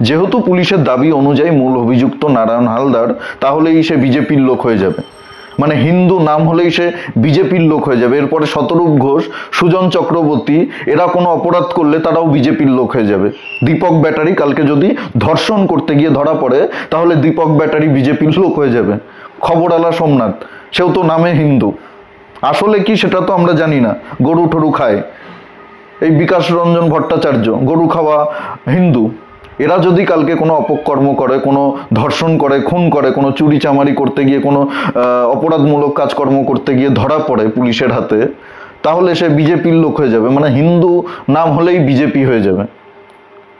যেহেতু পুলিশের দাবি অনুযায়ী মূল অভিযুক্ত নারায়ণ হালদার, তাহলেই সে বিজেপির লোক হয়ে যাবে। মানে হিন্দু নাম হলেই সে বিজেপির লোক হয়ে যাবে। এরপরে শতরূপ ঘোষ, সুজন চক্রবর্তী এরা কোনো অপরাধ করলে তারাও বিজেপির লোক হয়ে যাবে। দীপক ব্যাটারি কালকে যদি ধর্ষণ করতে গিয়ে ধরা পড়ে, তাহলে দীপক ব্যাটারি বিজেপির লোক হয়ে যাবে। খবরওয়ালা সোমনাথ, সেও তো নামে হিন্দু, আসলে কি সেটা তো আমরা জানি না। গরু টরু খায়। এই বিকাশ রঞ্জন ভট্টাচার্য, গরু খাওয়া হিন্দু। এরা যদি কালকে কোনো অপকর্ম করে, কোনো ধর্ষণ করে, খুন করে, কোনো চুরি চামারি করতে গিয়ে, কোনো অপরাধমূলক কাজকর্ম করতে গিয়ে ধরা পড়ে পুলিশের হাতে, তাহলে সে বিজেপির লোক হয়ে যাবে। মানে হিন্দু নাম হলেই বিজেপি হয়ে যাবে।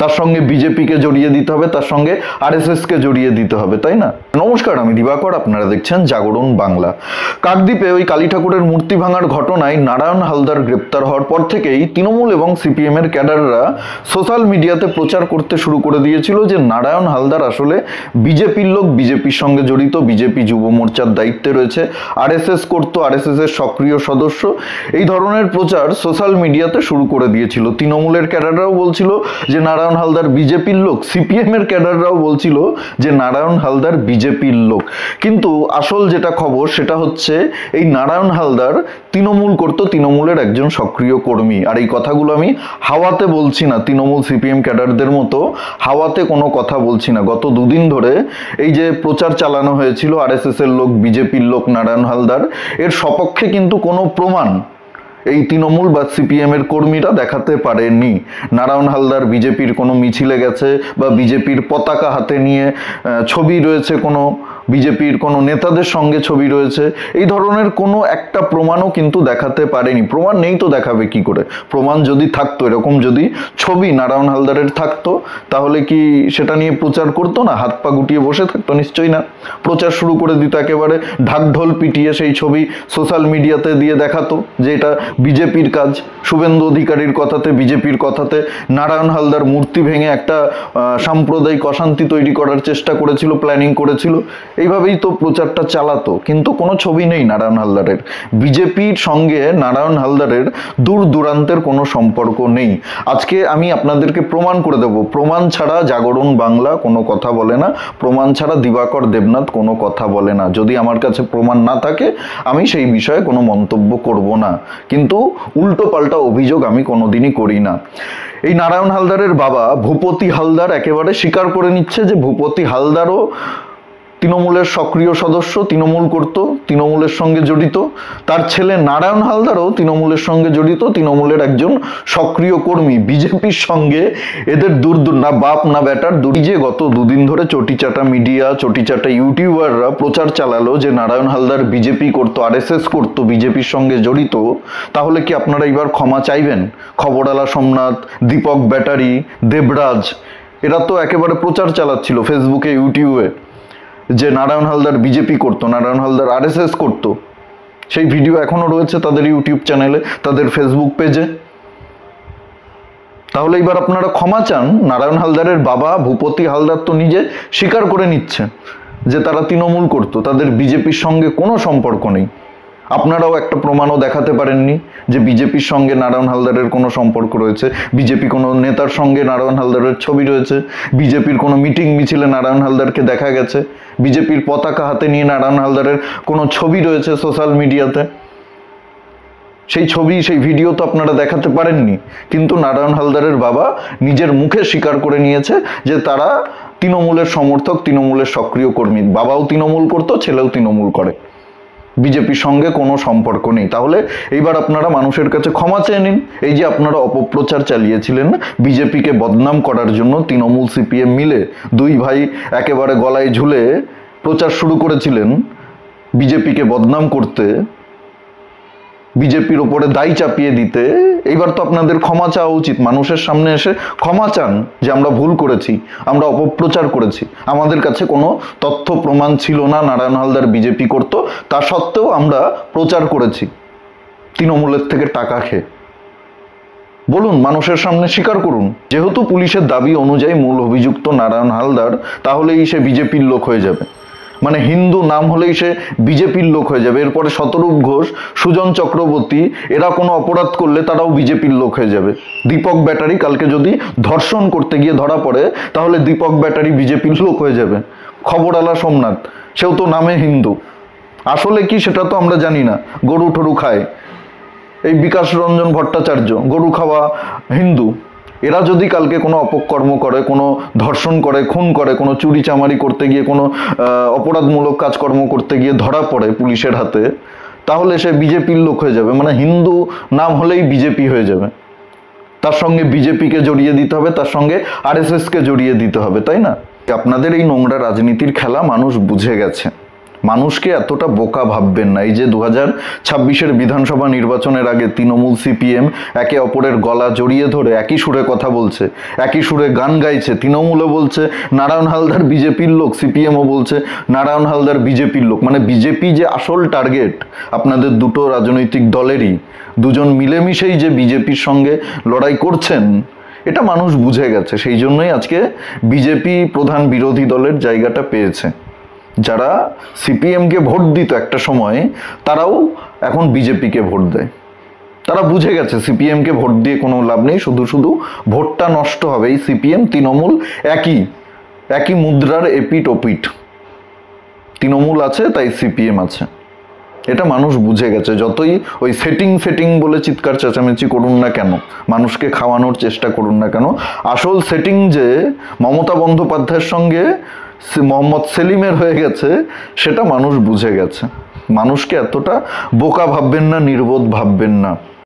তার সঙ্গে বিজেপিকে জড়িয়ে দিতে হবে, তার সঙ্গে আরএসএসকে জড়িয়ে দিতে হবে, তাই না? নমস্কার, আমি দিবাকর, আপনারা দেখছেন জাগরণ বাংলা। কাকদ্বীপে ওই কালী ঠাকুরের মূর্তি ভাঙার ঘটনায় নারায়ণ হালদার গ্রেপ্তার হওয়ার পর থেকেই তৃণমূল এবং সিপিএম এর ক্যাডাররা সোশ্যাল মিডিয়াতে প্রচার করতে শুরু করে দিয়েছিল যে নারায়ণ হালদার আসলে বিজেপির লোক, বিজেপির সঙ্গে জড়িত, বিজেপি যুব মোর্চার দায়িত্বে রয়েছে, আরএসএস করতো, আরএসএস এর সক্রিয় সদস্য। এই ধরনের প্রচার সোশ্যাল মিডিয়াতে শুরু করে দিয়েছিল। তৃণমূলের ক্যাডাররাও বলছিল যে নারায়ণ হালদার বিজেপির লোক, সিপিএম এর ক্যাডাররাও বলছিল যে নারায়ণ হালদার বিজেপির লোক। কিন্তু আসল যেটা খবর সেটা হচ্ছে এই নারায়ণ হালদার তৃণমূল করতো, তৃণমূলের একজন সক্রিয় কর্মী। আর এই কথাগুলো আমি হাওয়াতে বলছি না, তৃণমূল সিপিএম ক্যাডারদের মতো হাওয়াতে কোনো কথা বলছি না। গত দুদিন ধরে এই যে প্রচার চালানো হয়েছিল আরএসএস এর লোক, বিজেপির লোক নারায়ণ হালদার, এর সপক্ষে কিন্তু কোনো প্রমাণ এই তৃণমূল বা সিপিএম এর কর্মীরা দেখাতে পারেনি। নারায়ণ হালদার বিজেপির কোনো মিছিলে গেছে বা বিজেপির পতাকা হাতে নিয়ে ছবি রয়েছে, কোনো বিজেপির কোনো নেতাদের সঙ্গে ছবি রয়েছে, এই ধরনের কোনো একটা প্রমাণও কিন্তু দেখাতে পারেনি। প্রমাণ নেই তো দেখাবে কি করে? প্রমাণ যদি থাকতো, এরকম যদি ছবি নারায়ণ হালদারের থাকতো, তাহলে কি সেটা নিয়ে প্রচার করতো না? হাত পা গুটিয়ে বসে থাকতো? নিশ্চয়ই না। প্রচার শুরু করে দিত, একেবারে ঢাকঢোল পিটিয়ে সেই ছবি সোশ্যাল মিডিয়াতে দিয়ে দেখাতো যে এটা বিজেপির কাজ। শুভেন্দু অধিকারীর কথাতে, বিজেপির কথাতে নারায়ণ হালদার মূর্তি ভেঙে একটা সাম্প্রদায়িক অশান্তি তৈরি করার চেষ্টা করেছিল, প্ল্যানিং করেছিল। এইভাবেই তো প্রচারটা চালাতো। কিন্তু কোনো ছবি নেই নারায়ণ হালদারের। বিজেপির সঙ্গে নারায়ণ হালদারের দূর দূরান্তের কোনো সম্পর্ক নেই। আজকে আমি আপনাদেরকে প্রমাণ করে দেব। প্রমাণ ছাড়া জাগরণ বাংলা কোনো কথা বলে না, প্রমাণ ছাড়া দিবাকর দেবনাথ কোনো কথা বলে না। যদি আমার কাছে প্রমাণ না থাকে, আমি সেই বিষয়ে কোনো মন্তব্য করব না। কিন্তু উল্টো পাল্টা অভিযোগ আমি কোনোদিনই করি না। এই নারায়ণ হালদারের বাবা ভূপতি হালদার একেবারে স্বীকার করে নিচ্ছে যে ভূপতি হালদারও তৃণমূলের সক্রিয় সদস্য, তৃণমূল করত, তৃণমূলের সঙ্গে জড়িত। তার ছেলে নারায়ণ হালদারও তৃণমূলের সঙ্গে জড়িত, তৃণমূলের একজন সক্রিয় কর্মী। বিজেপির সঙ্গে এদের দূর না বাপ না বেটার দূর। যে গত দুদিন ধরে চটিচাটা মিডিয়া, চটিচাটা ইউটিউবাররা প্রচার চালালো যে নারায়ণ হালদার বিজেপি করতো, আরএসএস করতো, বিজেপির সঙ্গে জড়িত, তাহলে কি আপনারা এবার ক্ষমা চাইবেন? খবরওয়ালা সোমনাথ, দীপক ব্যাটারি, দেবরাজ এরা তো একেবারে প্রচার চালাচ্ছিল ফেসবুকে, ইউটিউবে যে নারায়ণ হালদার বিজেপি করতো, নারায়ণ হালদার আরএসএস করতো। সেই ভিডিও এখনো রয়েছে তাদের ইউটিউব চ্যানেলে, তাদের ফেসবুক পেজে। তাহলে এবার আপনারা ক্ষমা চান। নারায়ণ হালদারের বাবা ভূপতি হালদার তো নিজে স্বীকার করে নিচ্ছে যে তারা তৃণমূল করতো, তাদের বিজেপির সঙ্গে কোনো সম্পর্ক নেই। আপনারাও একটা প্রমাণও দেখাতে পারেননি যে বিজেপির সঙ্গে নারায়ণ হালদারের কোনো সম্পর্ক রয়েছে, বিজেপি কোনো নেতার সঙ্গে নারায়ণ হালদারের ছবি রয়েছে, বিজেপির কোনো মিটিং মিছিলে নারায়ণ হালদারকে দেখা গেছে, বিজেপির পতাকা হাতে নিয়ে নারায়ণ হালদারের কোনো ছবি রয়েছে সোশ্যাল মিডিয়াতে। সেই ছবি, সেই ভিডিও তো আপনারা দেখাতে পারেননি। কিন্তু নারায়ণ হালদারের বাবা নিজের মুখে স্বীকার করে নিয়েছে যে তারা তৃণমূলের সমর্থক, তৃণমূলের সক্রিয় কর্মী। বাবাও তৃণমূল করতো, ছেলেও তৃণমূল করে, বিজেপির সঙ্গে কোনো সম্পর্ক নেই। তাহলে এইবার আপনারা মানুষের কাছে ক্ষমা চেয়ে নিন। এই যে আপনারা অপপ্রচার চালিয়েছিলেন বিজেপিকে বদনাম করার জন্য, তৃণমূল সিপিএম মিলে দুই ভাই একেবারে গলায় ঝুলে প্রচার শুরু করেছিলেন বিজেপিকে বদনাম করতে, বিজেপির ওপরে দায় চাপিয়ে দিতে। এইবার তো আপনাদের ক্ষমা চাওয়া উচিত। মানুষের সামনে এসে ক্ষমা চান যে আমরা ভুল করেছি, আমরা অপপ্রচার করেছি, আমাদের কাছে কোনো তথ্য প্রমাণ ছিল না নারায়ণ হালদার বিজেপি করতো, তা সত্ত্বেও আমরা প্রচার করেছি তৃণমূলের থেকে টাকা খেয়ে। বলুন, মানুষের সামনে স্বীকার করুন। যেহেতু পুলিশের দাবি অনুযায়ী মূল অভিযুক্ত নারায়ণ হালদার, তাহলেই সে বিজেপির লোক হয়ে যাবে। মানে হিন্দু নাম হলেই সে বিজেপির লোক হয়ে যাবে। এরপরে শতরূপ ঘোষ, সুজন চক্রবর্তী, এরা কোনো অপরাধ করলে তারাও বিজেপির লোক হয়ে যাবে। দীপক ব্যাটারি কালকে যদি ধর্ষণ করতে গিয়ে ধরা পড়ে, তাহলে দীপক ব্যাটারি বিজেপির লোক হয়ে যাবে। খবরওয়ালা সোমনাথ, সেও তো নামে হিন্দু, আসলে কি সেটা তো আমরা জানি না। গরু টরু খায়। এই বিকাশ রঞ্জন ভট্টাচার্য, গরু খাওয়া হিন্দু। এরা যদি কালকে কোনো অপকর্ম করে, কোনো ধর্ষণ করে, খুন করে, কোনো চুরি চামারি করতে গিয়ে, কোনো অপরাধমূলক কাজকর্ম করতে গিয়ে ধরা পড়ে পুলিশের হাতে, তাহলে সে বিজেপির লোক হয়ে যাবে। মানে হিন্দু নাম হলেই বিজেপি হয়ে যাবে। তার সঙ্গে বিজেপিকে জড়িয়ে দিতে হবে, তার সঙ্গে আরএসএসকে জড়িয়ে দিতে হবে, তাই না? আপনাদের এই নোংরা রাজনীতির খেলা মানুষ বুঝে গেছে। মানুষকে এতটা বোকা ভাববেন না। এই যে 2026-এর বিধানসভা নির্বাচনের আগে তৃণমূল সিপিএম একে অপরের গলা জড়িয়ে ধরে একই সুরে কথা বলছে, একই সুরে গান গাইছে। তৃণমূলও বলছে নারায়ণ হালদার বিজেপির লোক, সিপিএমও বলছে নারায়ণ হালদার বিজেপির লোক। মানে বিজেপি যে আসল টার্গেট আপনাদের দুটো রাজনৈতিক দলেরই, দুজন মিলেমিশেই যে বিজেপির সঙ্গে লড়াই করছেন, এটা মানুষ বুঝে গেছে। সেই জন্যই আজকে বিজেপি প্রধান বিরোধী দলের জায়গাটা পেয়েছে। যারা সিপিএমকে ভোট দিত একটা সময়, তারাও এখন বিজেপিকে ভোট দেয়। তারা বুঝে গেছে সিপিএমকে ভোট দিয়ে কোনো লাভ নেই, শুধু শুধু ভোটটা নষ্ট হবে। এই সিপিএম তৃণমূল একই মুদ্রার এপিট ওপিট। তৃণমূল আছে তাই সিপিএম আছে, এটা মানুষ বুঝে গেছে। যতই ওই সেটিং বলে চিৎকার চেঁচামেচি করুন না কেন, মানুষকে খাওয়ানোর চেষ্টা করুন না কেন, আসল সেটিং যে মমতা বন্দ্যোপাধ্যায়ের সঙ্গে মোহাম্মদ সেলিমের হয়ে গেছে, সেটা মানুষ বুঝে গেছে। মানুষকে এতটা বোকা ভাববেন না, নির্বোধ ভাববেন না।